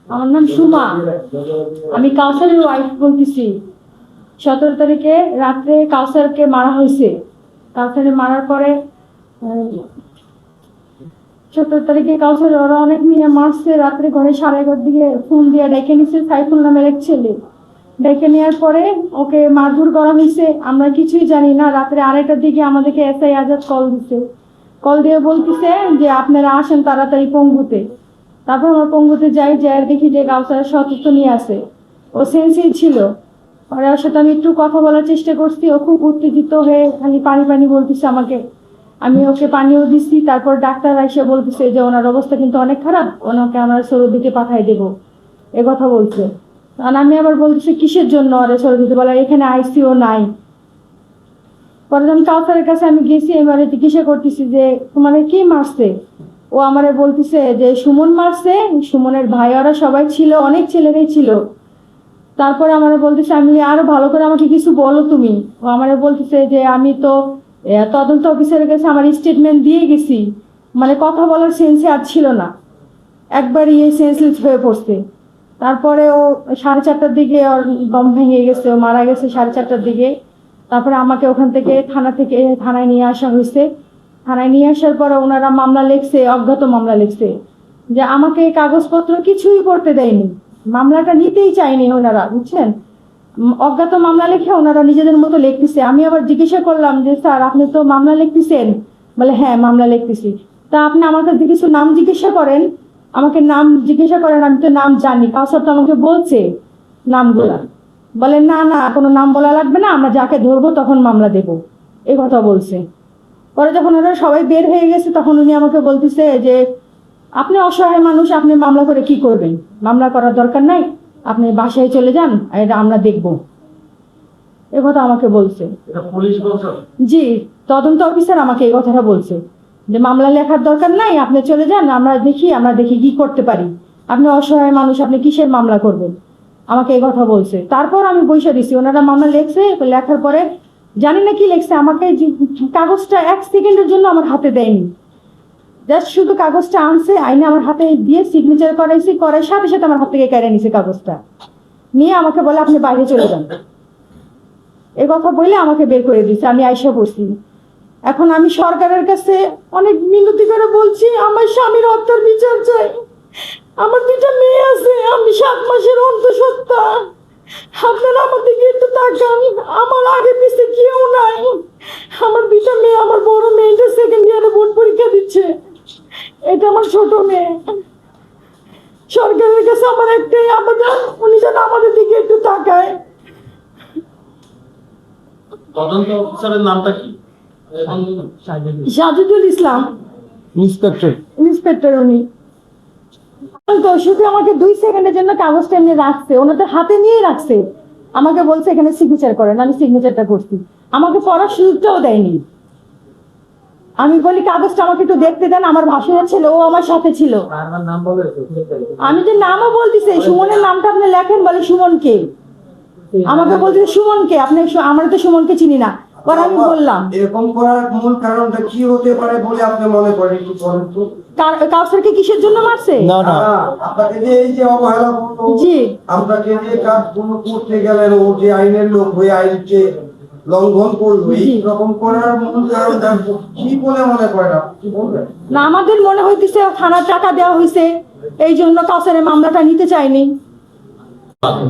আমার নাম সুমা, আমি কাউসারের ওয়াইফ বলতেছি। 17 তারিখে রাত্রে কাউসারকে মারা হয়েছে। কাউসারে মারার পরে 17 তারিখে কাউসার ওরা অনেক মেয়ে মারছে। রাত্রে ঘরে 11:30 দিকে ফোন দিয়ে ডেকে নিছে সাইফুল নামের এক ছেলে। ডেকে নেওয়ার পরে ওকে মারধর করা হয়েছে। আমরা কিছুই জানি না। রাত্রে 2:30টার দিকে আমাদেরকে এসআই আজাদ কল দিছে। কল দিয়ে বলতেছে যে আপনারা আসেন তাড়াতাড়ি পঙ্গুতে। তারপর আমার পঙ্গুতে যাই, দেখি যে কাউসারের সতীর্থ নিয়ে আসে। ও সেন্সিল ছিল। পরে ওর সাথে আমি একটু কথা বলার চেষ্টা করছি। ও খুব উত্তেজিত হয়ে খালি পানি পানি বলতেছে আমাকে। আমি ওকে পানিও দিচ্ছি। তারপর ডাক্তার এসে বলতেছে যে ওনার অবস্থা কিন্তু অনেক খারাপ, ওনাকে আমরা সৌরদিকে পাঠাই দেবো, এ কথা বলছে। আর আমি আবার বলতেছি কিসের জন্য আরে সৌরদিতে, বলা এখানে আইসিও নাই। পরে আমি কাউসারের কাছে আমি গেছি, এবারে জিজ্ঞাসা করতেছি যে তোমারে কি মারছে। ও আমারে বলতেছে যে সুমন মারছে, সুমনের ভাই ওরা সবাই ছিল, অনেক ছেলেরাই ছিল। তারপরে আমারে বলতেছে আমি আরো ভালো করে আমাকে কিছু বলো তুমি। ও আমারে বলতেছে যে আমি তো তদন্ত অফিসারের কাছে আমার স্টেটমেন্ট দিয়ে গেছি। মানে কথা বলার সেন্সে আর ছিল না, একবার সেন্সলেস হয়ে পড়ছে। তারপরে ও 4:30টার দিকে ওর দম ভেঙে গেছে, ও মারা গেছে 4:30টার দিকে। তারপরে আমাকে ওখান থেকে থানায় নিয়ে আসা হয়েছে। থানায় নিয়ে আসার পরে ওনারা মামলা লিখছে, অজ্ঞাত মামলা লিখছে, যে আমাকে কাগজপত্র কিছুই করতে দেয়নি, মামলাটা নিতেই চাইনি ওনারা, বুঝছেন। অজ্ঞাত মামলা লিখে ওনারা নিজেদের মতো লিখতেছে। আমি আবার জিজ্ঞাসা করলাম যে স্যার আপনি তো মামলা লিখতেছেন? বলে হ্যাঁ মামলা লিখতেছি। তা আপনি আমার কাছে কিছু নাম জিজ্ঞাসা করেন, আমাকে নাম জিজ্ঞাসা করেন, আমি তো নাম জানি, কাউসার তো আমাকে বলছে নামগুলা। বলে না না কোনো নাম বলা লাগবে না, আমরা যাকে ধরবো তখন মামলা দেব, এই কথা বলছে। পরে যখন ওরা সবাই বের হয়ে গেছে তখন উনি আমাকে বলতেছে যে আপনি অসহায় মানুষ, আপনি মামলা করে কি করবেন, মামলা করার দরকার নাই, আপনি বাসায় চলে যান, এটা আমরা দেখব, এ কথা আমাকে বলছে। জি, তদন্ত অফিসার আমাকে এই কথাটা বলছে যে মামলা লেখার দরকার নাই, আপনি চলে যান, আমরা দেখি কি করতে পারি, আপনি অসহায় মানুষ, আপনি কিসের মামলা করবেন, আমাকে এই কথা বলছে। তারপর আমি বসে দিছি, ওনারা মামলা লেখছে। লেখার পরে জানি না কি লেখছে, আমাকে কাগজটা 1 সেকেন্ডের জন্য আমার হাতে দেয়নি, জাস্ট শুধু কাগজটা আনছে, আইনে আমার হাতে দিয়ে সিগনেচার করার সাথে সাথে আমার হাত থেকে কেড়ে নিছে কাগজটা, নিয়ে আমাকে বলে আপনি বাইরে চলে যান, এই কথা বলে আমাকে বের করে দিচ্ছে। আমি আইসা বসি। এখন আমি সরকারের কাছে অনেক মিনতি করে বলছি আমার স্বামীর হত্যার বিচার চাই। আমার 2টা মেয়ে আছে, আমি 7 মাসের অন্তঃসত্ত্বা, আপনারা আমার দিকে একটু তাকান, আমার আগে পিছে কেউ নাই। আমার 2টা মেয়ে, আমার বড় মেয়েটা 2nd ইয়ারে বোর্ড পরীক্ষা দিচ্ছে, এটা আমার ছোট মেয়ে। সরকারের কাছে আমার একটাই আবেদন, উনি যেন আমাদের দিকে একটু তাকায়। তদন্ত অফিসারের নামটা কি? সাজিদুল ইসলাম, ইন্সপেক্টর উনি। তো শুধু আমাকে 2 সেকেন্ডের জন্য কাগজটা এমনি রাখছে, ওনাদের হাতে নিয়েই রাখছে, আমাকে বলছে এখানে সিগনেচার করেন, আমি সিগনেচারটা করছি, আমাকে পড়ার সুযোগটাও দেয়নি। আমি বলি কাগজটা আমাকে একটু দেখতে দেন, আমার ভাসুরের ছেলে, ও আমার সাথে ছিল। আমি যে নামও বলতেছি, সুমনের নামটা আপনি লেখেন, বলে সুমন কে, আমাকে বলতেছে সুমন কে, আপনি আমরা তো সুমনকে চিনি না। পরে আমি বললাম এরকম করার মূল কারণটা কি হতে পারে বলে আপনি মনে করেন, একটু বলেন তো। কাউসারকে কিসের জন্য মারছে? না না, আপনাকে যে এই যে অবহেলা করলো, জি, আপনাকে যে কাজগুলো করতে গেলেন, ও যে আইনের লোক হয়ে আইনকে লঙ্ঘন করলো, এই রকম করার মূল কারণটা কি বলে মনে করেন, আপনি কি বলবেন? না, আমাদের মনে হইতেছে থানার টাকা দেওয়া হয়েছে, এই জন্য কাউসারের মামলাটা নিতে চাইনি।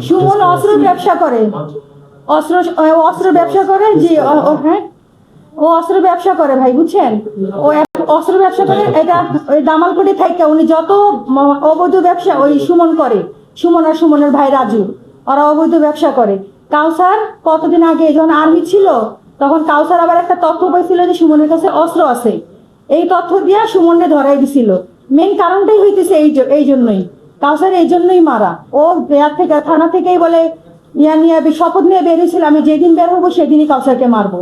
সুমন অস্ত্র ব্যবসা করে, অস্ত্র ব্যবসা করে। জি, হ্যাঁ, ও অস্ত্র ব্যবসা করে ভাই, বুঝছেন, ও অস্ত্র ব্যবসা করে। এটা ওই দামালপুরে থাকে, উনি যত অবৈধ ব্যবসা ওই সুমন করে, সুমন আর সুমনের ভাই রাজু, ওরা অবৈধ ব্যবসা করে। কাউসার কতদিন আগে যখন আর্মি ছিল তখন কাউসার আবার একটা তথ্য পাইছিল যে সুমনের কাছে অস্ত্র আছে, এই তথ্য দিয়া সুমনকে ধরাই দিছিল। মেইন কারণটাই হইতেছে এই জন্যই, কাউসার এই জন্যই মারা। ও থানা থেকেই বলে নিয়ে শপথ নিয়ে বেরিয়েছিল, আমি যেদিন বের হবো সেদিনই কাউসারকে মারবো।